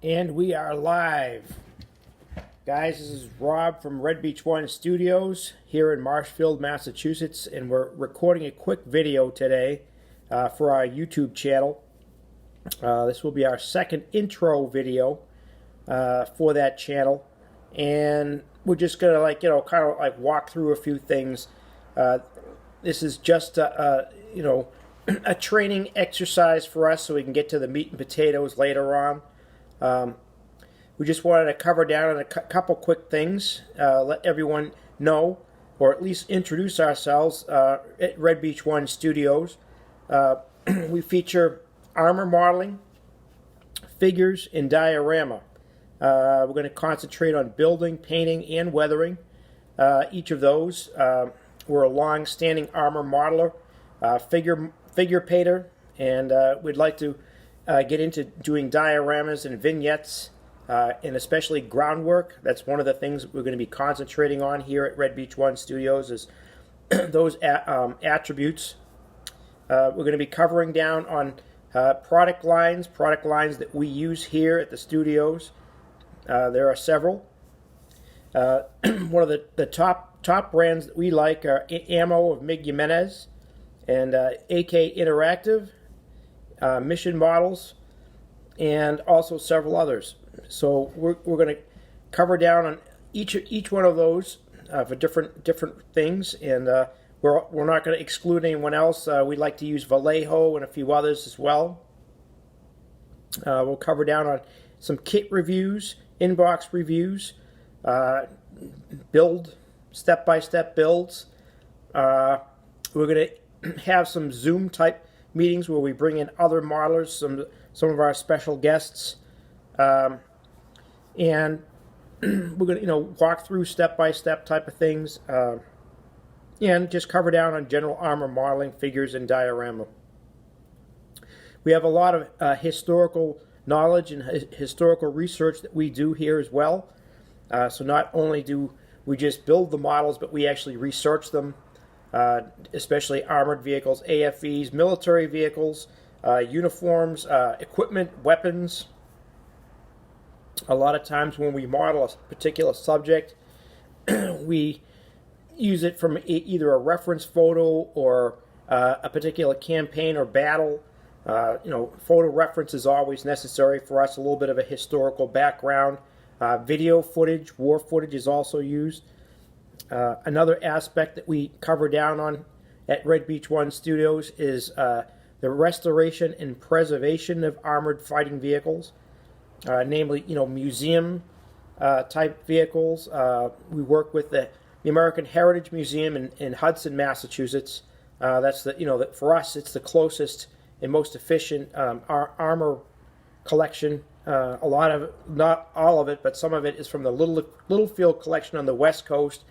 And we are live. Guys, this is Rob from Red Beach One Studios here in Marshfield, Massachusetts, and we're recording a quick video today for our YouTube channel. This will be our second intro video for that channel, and we're just gonna kind of walk through a few things. This is just a training exercise for us so we can get to the meat and potatoes later on. We just wanted to cover down on a couple quick things, let everyone know, or at least introduce ourselves at Red Beach One Studios. We feature armor modeling, figures, and diorama. We're going to concentrate on building, painting, and weathering. Each of those. We're a long-standing armor modeler, figure painter, and we'd like to get into doing dioramas and vignettes, and especially groundwork. That's one of the things we're going to be concentrating on here at Red Beach One Studios is those attributes. We're going to be covering down on product lines that we use here at the studios. There are several. One of the top brands that we like are Ammo of Mig Jimenez and AK Interactive, Mission Models, and also several others. So we're going to cover down on each one of those for different things, and we're not going to exclude anyone else. We like to use Vallejo and a few others as well. We'll cover down on some kit reviews, inbox reviews, step-by-step builds. We're going to have some Zoom type meetings where we bring in other modelers, some of our special guests, and we're going to walk through step-by-step type of things, and just cover down on general armor modeling, figures, and diorama. We have a lot of historical knowledge and historical research that we do here as well. So not only do we just build the models, but we actually research them, especially armored vehicles, AFVs, military vehicles, uniforms, equipment, weapons. A lot of times when we model a particular subject, we use it from either a reference photo or a particular campaign or battle. Photo reference is always necessary for us, a little bit of a historical background. Video footage, war footage is also used. Another aspect that we cover down on at Red Beach One Studios is the restoration and preservation of armored fighting vehicles, namely, museum type vehicles. We work with the American Heritage Museum in Hudson, Massachusetts. That's for us, it's the closest and most efficient armor collection. A lot of it, not all of it, but some of it is from the Littlefield collection on the West Coast.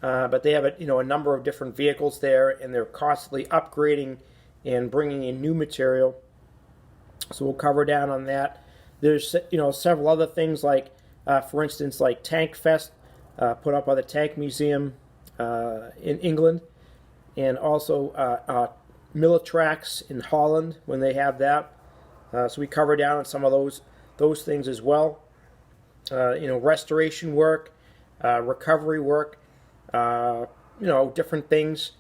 But they have a number of different vehicles there, and they're constantly upgrading and bringing in new material. So we'll cover down on that. There's several other things like, for instance, like Tank Fest, put up by the Tank Museum in England, and also Militrax in Holland when they have that. So we cover down on some of those things as well. Restoration work, recovery work, different things.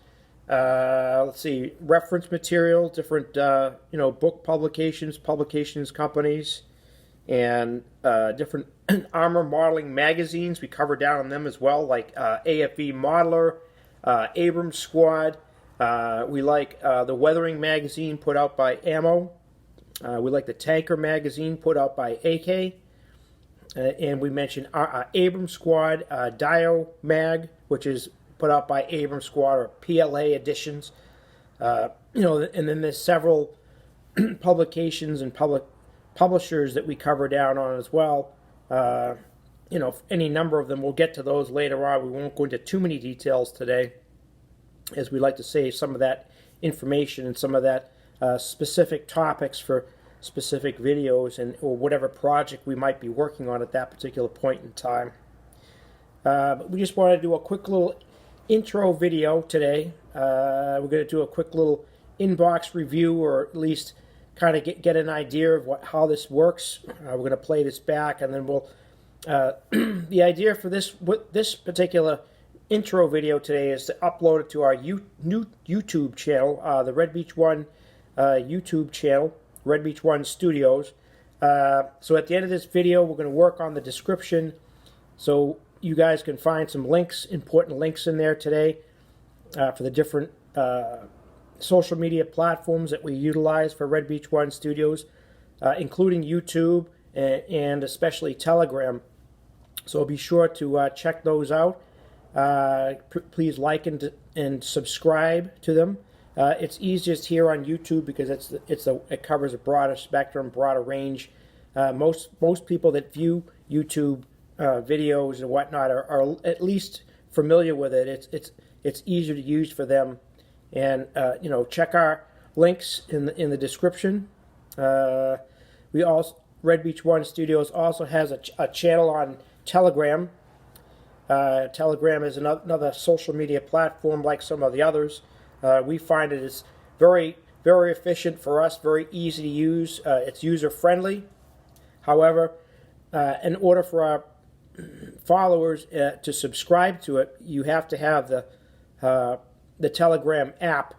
Let's see, reference material, different book publications companies, and different armor modeling magazines. We cover down on them as well, like AFV Modeler, Abrams Squad. We like the Weathering magazine put out by Ammo. We like the Tanker magazine put out by AK. And we mentioned Abrams Squad, Dio Mag, which is put out by Abrams Squad, or PLA editions. And then there's several publications and publishers that we cover down on as well. Any number of them. We'll get to those later on. We won't go into too many details today, as we like to save some of that information and some of that specific topics for specific videos or whatever project we might be working on at that particular point in time. But we just wanted to do a quick little intro video today. We're going to do a quick little inbox review, or at least kind of get an idea of how this works. We're going to play this back, and then we'll. The idea for this particular intro video today is to upload it to our new YouTube channel, the Red Beach One YouTube channel, Red Beach One Studios. So at the end of this video, we're going to work on the description, so you guys can find some links, important links in there today for the different social media platforms that we utilize for Red Beach One Studios, including YouTube and especially Telegram. So be sure to check those out. Please like and subscribe to them. It's easiest here on YouTube because it covers a broader spectrum, broader range. Most people that view YouTube videos and whatnot are at least familiar with it. It's easier to use for them. And check our links in the description. We also Red Beach One Studios also has a channel on Telegram. Telegram is another social media platform like some of the others. We find it is very, very efficient for us, very easy to use. It's user-friendly. However, in order for our followers to subscribe to it, you have to have the Telegram app,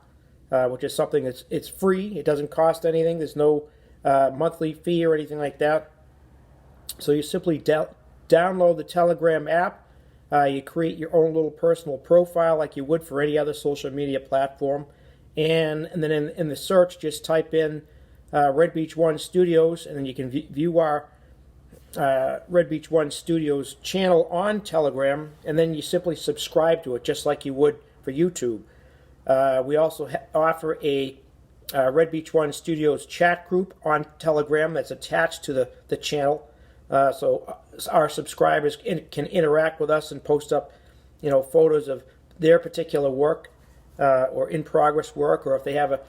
which is something it's free. It doesn't cost anything. There's no monthly fee or anything like that. So you simply download the Telegram app. You create your own little personal profile like you would for any other social media platform. And then in the search, just type in Red Beach One Studios, and then you can view our Red Beach One Studios channel on Telegram, and then you simply subscribe to it just like you would for YouTube. We also offer a Red Beach One Studios chat group on Telegram that's attached to the channel. So our subscribers can interact with us and post up, photos of their particular work or in-progress work, or if they have a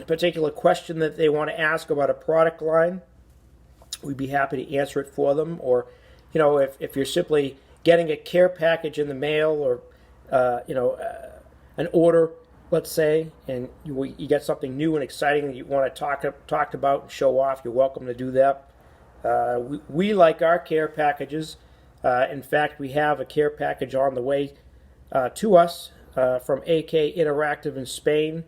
particular question that they want to ask about a product line, we'd be happy to answer it for them. Or, if you're simply getting a care package in the mail, or an order, let's say, and you get something new and exciting that you want to talk about and show off, you're welcome to do that. We like our care packages. In fact, we have a care package on the way to us from AK Interactive in Spain.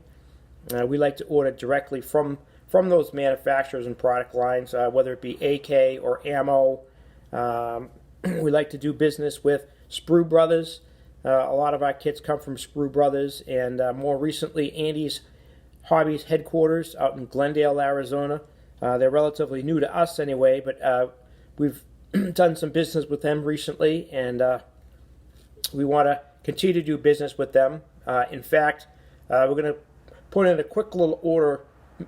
We like to order directly from those manufacturers and product lines, whether it be AK or Ammo. We like to do business with Sprue Brothers. A lot of our kits come from Sprue Brothers, and more recently, Andy's Hobbies headquarters out in Glendale, Arizona. They're relatively new to us anyway, but we've done some business with them recently, and we want to continue to do business with them. In fact, we're going to put in a quick little order,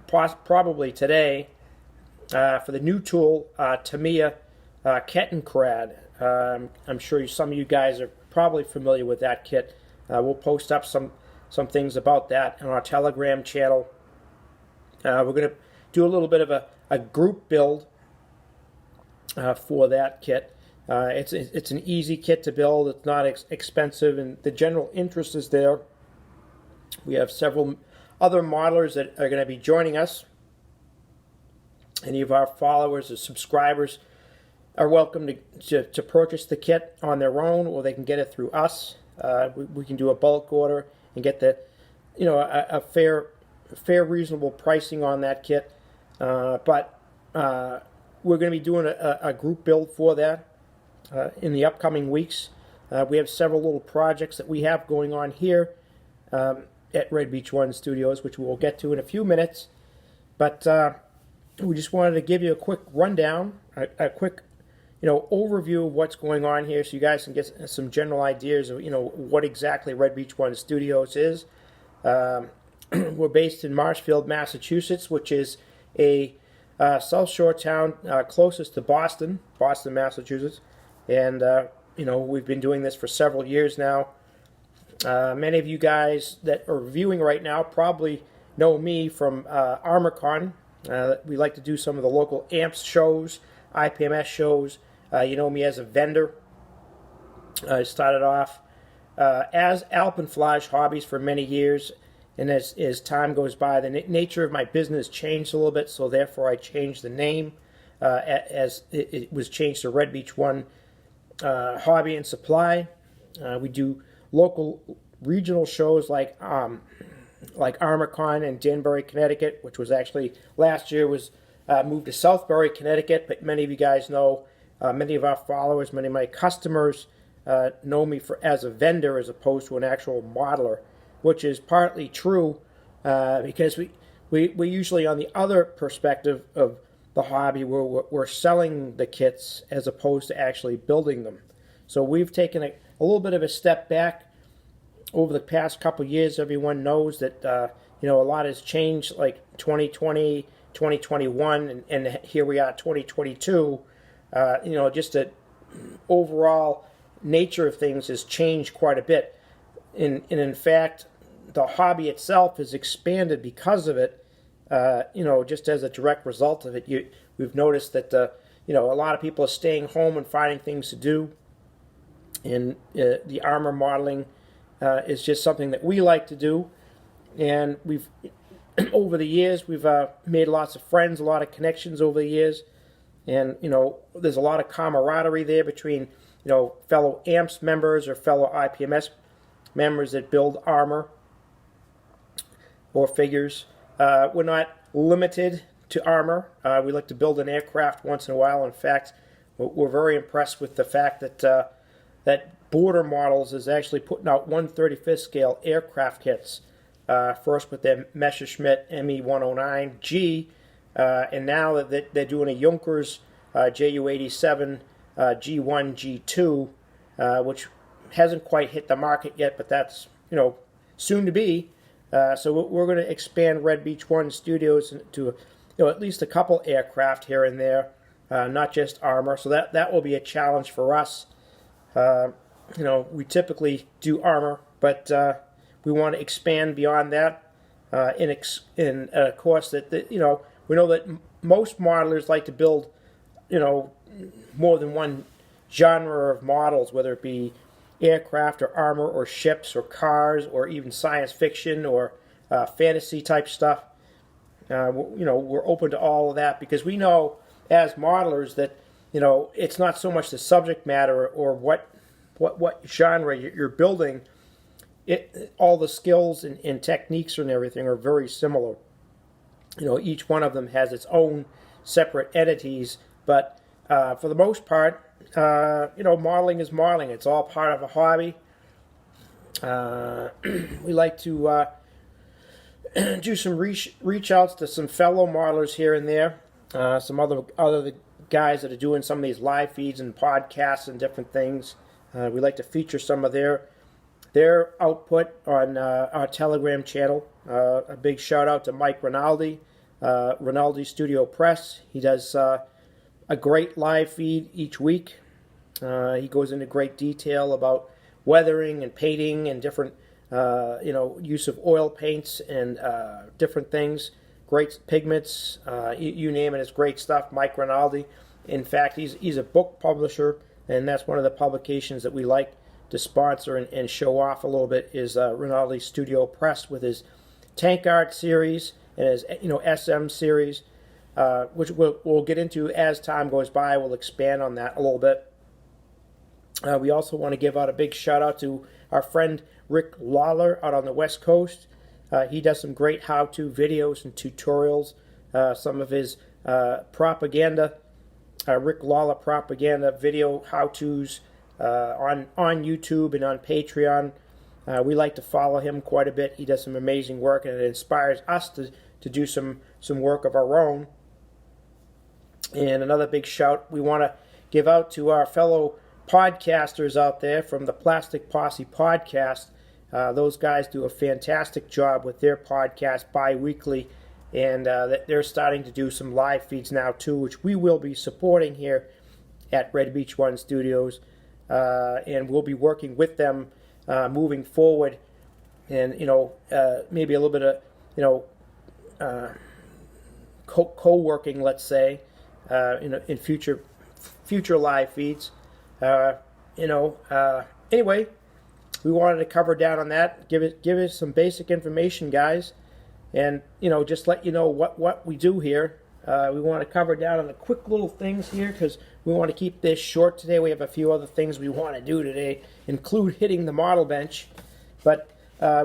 probably today, for the new tool, Tamiya Kettenkrad. I'm sure some of you guys are probably familiar with that kit. We'll post up some things about that on our Telegram channel. We're going to do a little bit of a group build for that kit. It's an easy kit to build. It's not expensive, and the general interest is there. We have several other modelers that are going to be joining us. Any of our followers or subscribers are welcome to purchase the kit on their own, or they can get it through us. We can do a bulk order and get a fair, reasonable pricing on that kit. But we're going to be doing a group build for that in the upcoming weeks. We have several little projects that we have going on here at Red Beach One Studios, which we'll get to in a few minutes. But we just wanted to give you a quick rundown, a quick overview of what's going on here, so you guys can get some general ideas of what exactly Red Beach One Studios is. We're based in Marshfield, Massachusetts, which is a South Shore town closest to Boston, Massachusetts, and we've been doing this for several years now. Many of you guys that are viewing right now probably know me from ArmorCon. We like to do some of the local AMPS shows, IPMS shows. You know me as a vendor. I started off as Alpenflage Hobbies for many years, And as time goes by, the nature of my business changed a little bit, so therefore I changed the name as it was changed to Red Beach One Hobby and Supply. We do local regional shows like ArmorCon in Danbury, Connecticut, which was actually last year was moved to Southbury, Connecticut. But many of you guys know, many of our followers, many of my customers know me as a vendor as opposed to an actual modeler, which is partly true because we usually on the other perspective of the hobby we're selling the kits as opposed to actually building them. So we've taken a little bit of a step back over the past couple of years. Everyone knows that a lot has changed, like 2020, 2021, and here we are 2022. Just the overall nature of things has changed quite a bit. And in fact, the hobby itself has expanded because of it. Just as a direct result of it, we've noticed that a lot of people are staying home and finding things to do. And the armor modeling is just something that we like to do. And we've over the years we've made lots of friends, a lot of connections over the years, and there's a lot of camaraderie there between fellow AMPS members or fellow IPMS members that build armor or figures. We're not limited to armor. We like to build an aircraft once in a while. In fact, we're very impressed with the fact that that Border Models is actually putting out 1/35th scale aircraft kits. First with their Messerschmitt Me-109G, and now that they're doing a Junkers Ju-87 G1, G2, which hasn't quite hit the market yet, but that's soon to be. So we're going to expand Red Beach One Studios to at least a couple aircraft here and there, not just armor. So that will be a challenge for us. We typically do armor, but we want to expand beyond that. Of course, we know that most modelers like to build more than one genre of models, whether it be aircraft or armor or ships or cars or even science fiction or fantasy type stuff. We're open to all of that because we know as modelers that it's not so much the subject matter or what genre you're building. All the skills and techniques and everything are very similar. Each one of them has its own separate entities, but for the most part, modeling is modeling. It's all part of a hobby. We like to do some reach outs to some fellow modelers here and there. Some other guys that are doing some of these live feeds and podcasts and different things. We like to feature some of their output on our Telegram channel. A big shout out to Mike Rinaldi, Rinaldi Studio Press. He does a great live feed each week. He goes into great detail about weathering and painting and different, use of oil paints and different things. Great pigments, you name it, it's great stuff. Mike Rinaldi. In fact, he's a book publisher, and that's one of the publications that we like to sponsor and show off a little bit is Rinaldi Studio Press with his Tank Art series and his SM series, which we'll get into as time goes by. We'll expand on that a little bit. We also want to give out a big shout out to our friend Rick Lawler out on the West Coast. He does some great how-to videos and tutorials. Some of his propaganda, Rick Lawler propaganda video how-tos on YouTube and on Patreon. We like to follow him quite a bit. He does some amazing work, and it inspires us to do some work of our own. And another big shout we want to give out to our fellow podcasters out there from the Plastic Posse podcast. Those guys do a fantastic job with their podcast bi-weekly, and they're starting to do some live feeds now too, which we will be supporting here at Red Beach One Studios, and we'll be working with them moving forward, and maybe a little bit of co-working, let's say, in future live feeds. Anyway, we wanted to cover down on that, give it some basic information, guys, and just let you know what we do here. We want to cover down on the quick little things here because we want to keep this short today. We have a few other things we want to do today, include hitting the model bench, but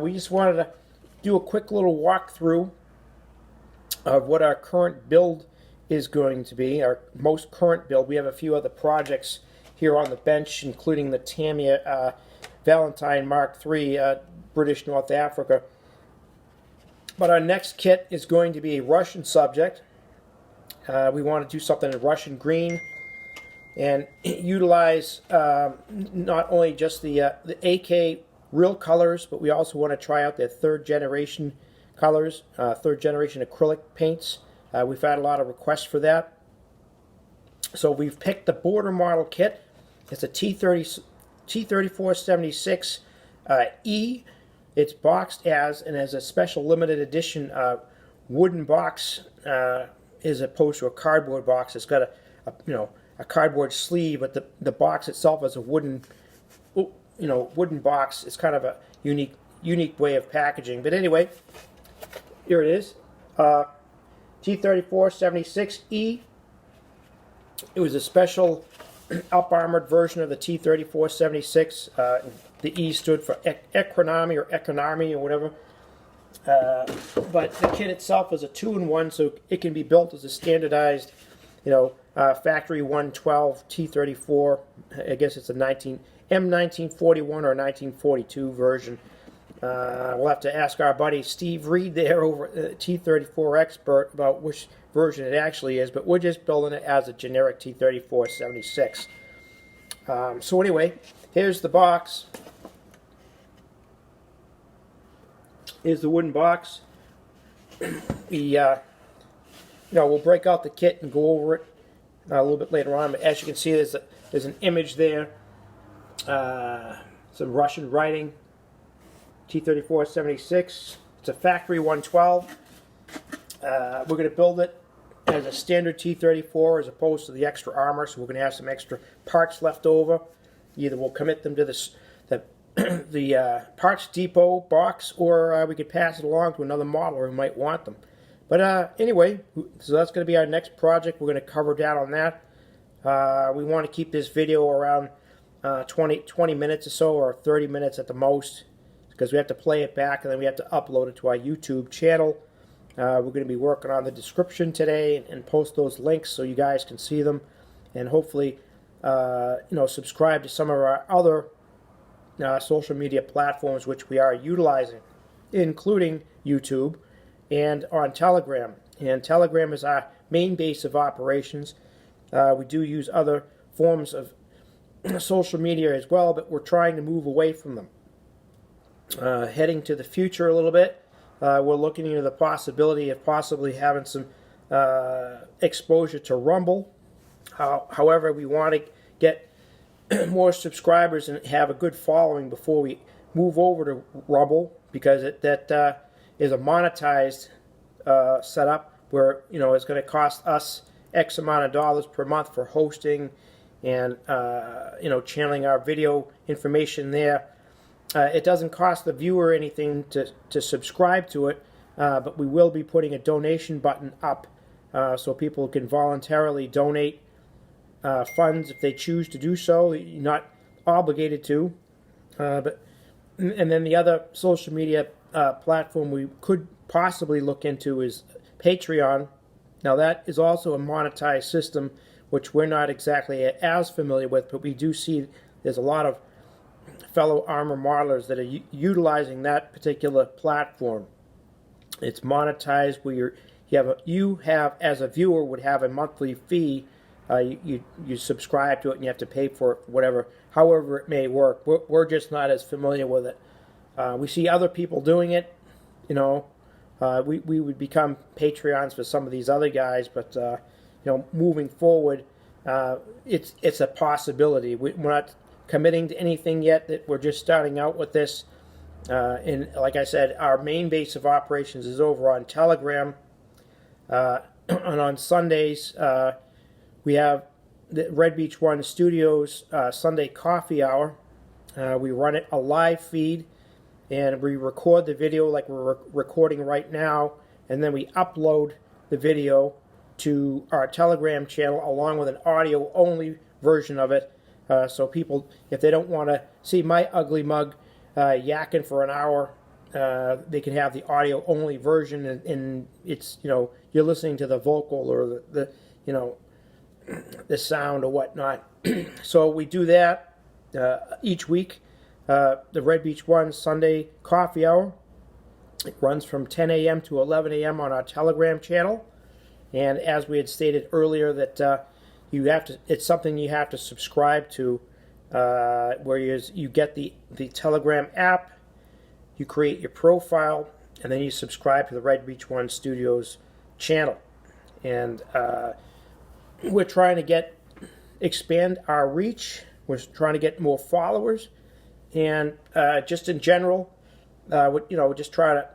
we just wanted to do a quick little walkthrough of what our current build is going to be, our most current build. We have a few other projects here on the bench, including the Tamiya Valentine Mark III, British North Africa. But our next kit is going to be a Russian subject. We want to do something in Russian green and utilize not only just the AK real colors, but we also want to try out their third generation colors, third generation acrylic paints. We've had a lot of requests for that. So we've picked the border model kit. It's a T3476 E. It's boxed as a special limited edition wooden box as opposed to a cardboard box. It's got a cardboard sleeve, but the box itself is a wooden box. It's kind of a unique way of packaging. But anyway, here it is. T3476E. It was a special up-armored version of the T3476. The E stood for economy or whatever. But the kit itself is a 2-in-1, so it can be built as a standardized, factory 112 T34. I guess it's a M1941 or 1942 version. We'll have to ask our buddy Steve Reed there over T34 expert about which version it actually is, but we're just building it as a generic T3476. So anyway, here's the box. Here's the wooden box. We'll break out the kit and go over it a little bit later on, but as you can see, there's an image there. Some Russian writing. T3476. It's a factory 112. We're going to build it as a standard T34 as opposed to the extra armor, so we're going to have some extra parts left over. Either we'll commit them to the parts depot box, or we could pass it along to another modeler who might want them. But anyway, so that's going to be our next project. We're going to cover down on that. We want to keep this video around 20 minutes or so, or 30 minutes at the most, because we have to play it back and then we have to upload it to our YouTube channel. We're going to be working on the description today and post those links so you guys can see them, and hopefully subscribe to some of our other social media platforms which we are utilizing, including YouTube and on Telegram. And Telegram is our main base of operations. We do use other forms of social media as well, but we're trying to move away from them. Heading to the future a little bit, we're looking into the possibility of possibly having some exposure to Rumble. However, we want to get more subscribers and have a good following before we move over to Rumble, because that is a monetized setup where it's going to cost us X amount of dollars per month for hosting and channeling our video information there. It doesn't cost the viewer anything to subscribe to it, but we will be putting a donation button up so people can voluntarily donate funds if they choose to do so. You're not obligated to. And then the other social media platform we could possibly look into is Patreon. Now that is also a monetized system, which we're not exactly as familiar with, but we do see there's a lot of fellow armor modelers that are utilizing that particular platform. It's monetized where you have as a viewer would have a monthly fee. You subscribe to it and you have to pay for it, however it may work. We're just not as familiar with it. We see other people doing it. We would become Patreons for some of these other guys, but moving forward, it's a possibility. We're not committing to anything yet. That we're just starting out with this. And like I said, our main base of operations is over on Telegram. And on Sundays, we have the Red Beach One Studios Sunday Coffee Hour. We run it a live feed, and we record the video like we're recording right now, and then we upload the video to our Telegram channel along with an audio-only version of it. So people, if they don't want to see my ugly mug yakking for an hour, they can have the audio-only version, and it's, you know, you're listening to the vocal or the you know, the sound or whatnot. So we do that each week. The Red Beach One Sunday Coffee Hour. It runs from 10 a.m. to 11 a.m. on our Telegram channel. And as we had stated earlier, that you have to, it's something you have to subscribe to, where you get the Telegram app, you create your profile, and then you subscribe to the Red Beach One Studios channel. And we're trying to expand our reach. We're trying to get more followers, and just in general, just try to,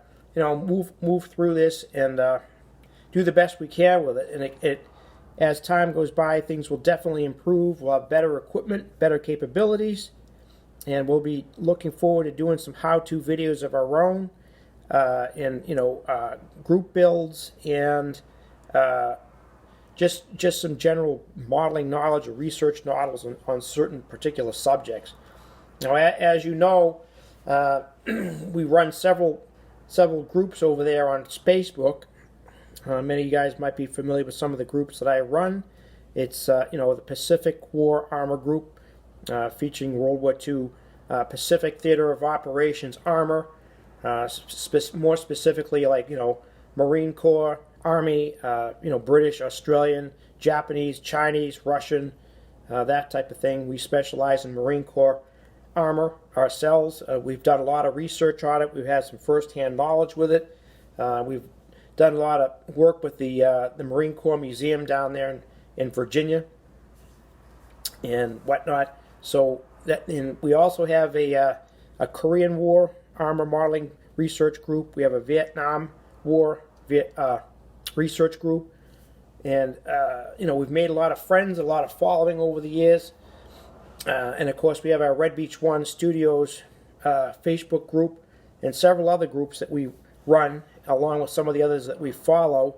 move through this and do the best we can with it. And it as time goes by, things will definitely improve. We'll have better equipment, better capabilities, and we'll be looking forward to doing some how-to videos of our own, and group builds, and just some general modeling knowledge or research knowledge on certain particular subjects. Now, as you know, we run several groups over there on Facebook. Many of you guys might be familiar with some of the groups that I run. It's the Pacific War Armor Group, featuring World War II Pacific Theater of Operations armor, more specifically like Marine Corps, Army, British, Australian, Japanese, Chinese, Russian, that type of thing. We specialize in Marine Corps armor ourselves. We've done a lot of research on it. We've had some first-hand knowledge with it. We've done a lot of work with the Marine Corps Museum down there in Virginia and whatnot. So and we also have a Korean War armor modeling research group. We have a Vietnam War research group, and we've made a lot of friends, a lot of following over the years, and of course we have our Red Beach One Studios Facebook group and several other groups that we run along with some of the others that we follow.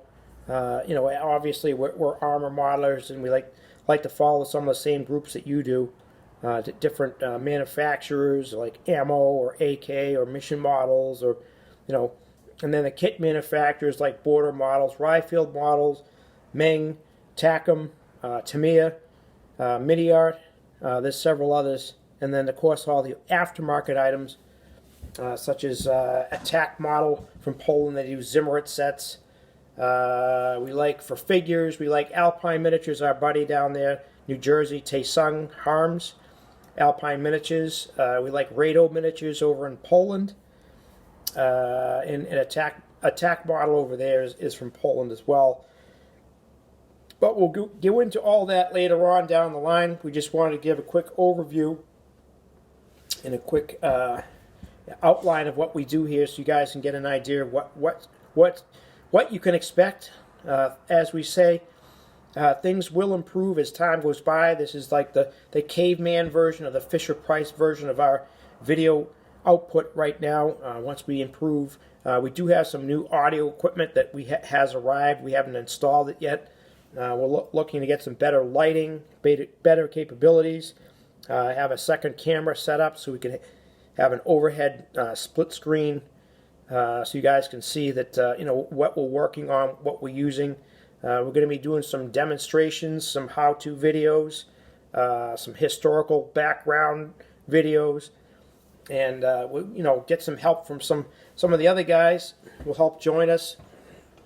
Obviously we're armor modelers, and we like to follow some of the same groups that you do, different manufacturers like ammo or AK or mission models, or and then the kit manufacturers like Border Models, Ryefield Models, Meng, Tacom, Tamiya, Mini-Art. There's several others. And then, of course, all the aftermarket items, such as Attack Model from Poland. They do Zimmerit sets. We like, for figures, we like Alpine Miniatures, our buddy down there, New Jersey, Taesung Harms, Alpine Miniatures. We like Rado Miniatures over in Poland. And Attack Model over there is from Poland as well. But we'll go into all that later on down the line. We just wanted to give a quick overview and a quick outline of what we do here, so you guys can get an idea of what you can expect. As we say, things will improve as time goes by. This is like the caveman version, of the Fisher-Price version of our video output right now. Once we improve, we do have some new audio equipment that has arrived. We haven't installed it yet. We're looking to get some better lighting, better capabilities. Have a second camera set up so we can have an overhead split screen, so you guys can see that what we're working on, what we're using. We're going to be doing some demonstrations, some how-to videos, some historical background videos. And we'll get some help from some of the other guys who will help join us.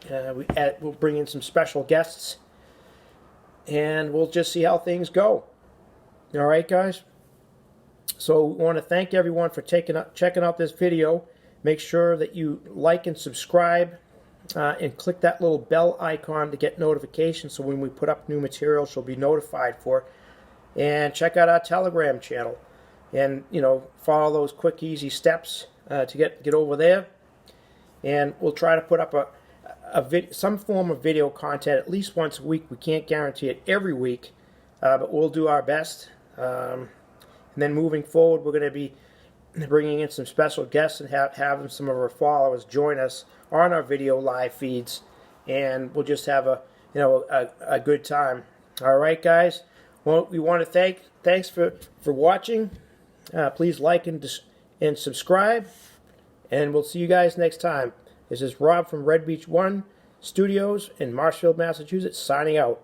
We'll bring in some special guests, and we'll just see how things go. All right, guys? So we want to thank everyone for checking out this video. Make sure that you like and subscribe, and click that little bell icon to get notifications, so when we put up new material, you'll be notified for it. And check out our Telegram channel. And follow those quick, easy steps to get over there. And we'll try to put up some form of video content at least once a week. We can't guarantee it every week, but we'll do our best. And then moving forward, we're going to be bringing in some special guests and having some of our followers join us on our video live feeds, and we'll just have a good time. All right, guys. Well, we want to thanks for watching. Please like and subscribe, and we'll see you guys next time. This is Rob from Red Beach 1 Studios in Marshfield, Massachusetts, signing out.